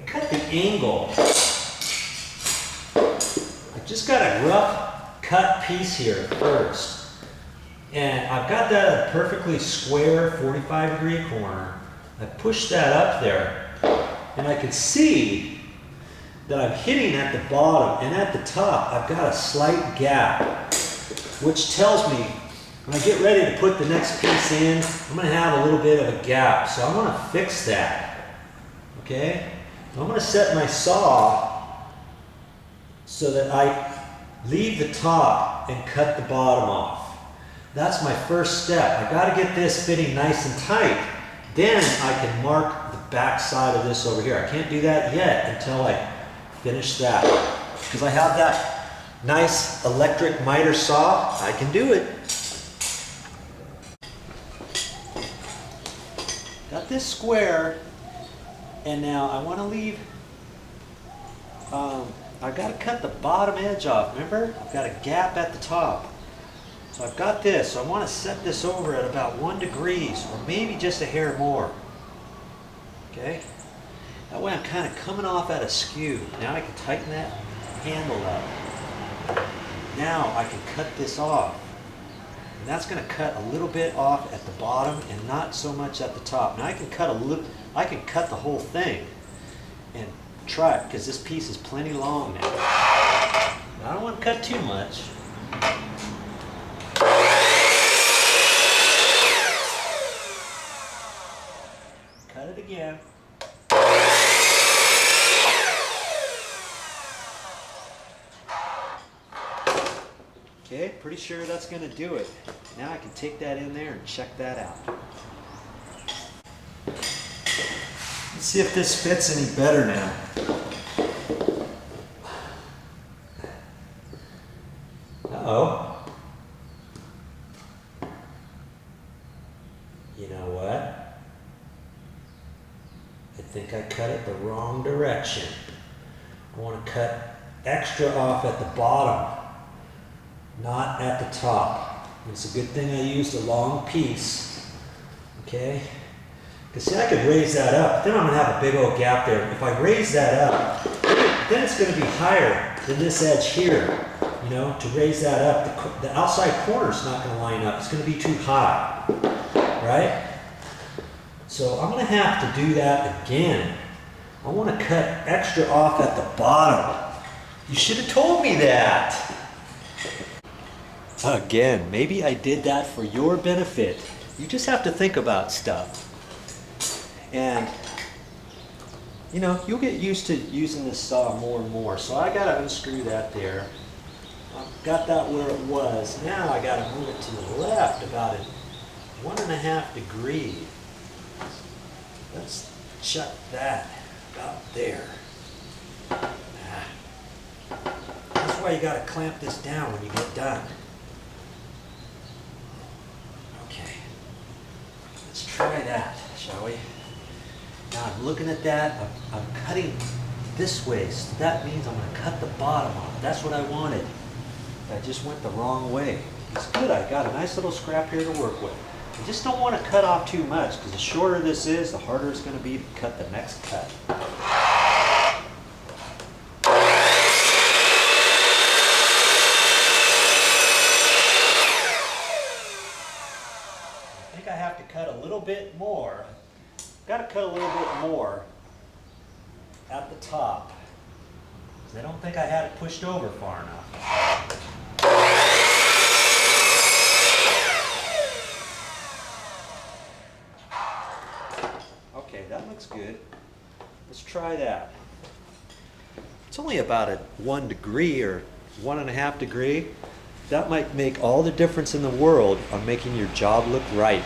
cut the angle. I just got a rough cut piece here first. And I've got that at a perfectly square 45-degree corner. I pushed that up there, and I can see that I'm hitting at the bottom, and at the top I've got a slight gap, which tells me when I get ready to put the next piece in, I'm going to have a little bit of a gap. So I want to fix that. Okay? I'm going to set my saw so that I leave the top and cut the bottom off. That's my first step. I got to get this fitting nice and tight. Then I can mark the back side of this over here. I can't do that yet until I finish that. Because I have that nice electric miter saw, I can do it. Got this square, and now I want to leave, I've got to cut the bottom edge off, remember? I've got a gap at the top. So I've got this, so I want to set this over at about 1 degree, or maybe just a hair more. Okay? That way I'm kind of coming off at a skew. Now I can tighten that handle up. Now I can cut this off. And that's going to cut a little bit off at the bottom and not so much at the top. Now I can cut the whole thing and try it, because this piece is plenty long now. I don't want to cut too much. Cut it again. Okay, pretty sure that's going to do it. Now I can take that in there and check that out. Let's see if this fits any better now. Uh-oh. You know what? I think I cut it the wrong direction. I want to cut extra off at the bottom, not at the top. It's a good thing I used a long piece. Okay? Because see, I could raise that up. Then I'm going to have a big old gap there. If I raise that up, then it's going to be higher than this edge here. You know, to raise that up, the outside corner's not going to line up. It's going to be too high. Right? So I'm going to have to do that again. I want to cut extra off at the bottom. You should have told me that. Again, maybe I did that for your benefit. You just have to think about stuff. And, you know, you'll get used to using this saw more and more. So I got to unscrew that there. I've got that where it was. Now I got to move it to the left about 1.5 degrees. Let's shut that about there. That's why you got to clamp this down when you get done. Okay, let's try that, shall we? Now I'm looking at that, I'm cutting this way, so that means I'm going to cut the bottom off. That's what I wanted. I just went the wrong way. It's good, I got a nice little scrap here to work with. I just don't want to cut off too much, because the shorter this is, the harder it's going to be to cut the next cut. I think I have to cut a little bit more. Got to cut a little bit more at the top, because I don't think I had it pushed over far enough. Okay, that looks good. Let's try that. It's only about a 1 degree or 1.5 degree. That might make all the difference in the world on making your job look right.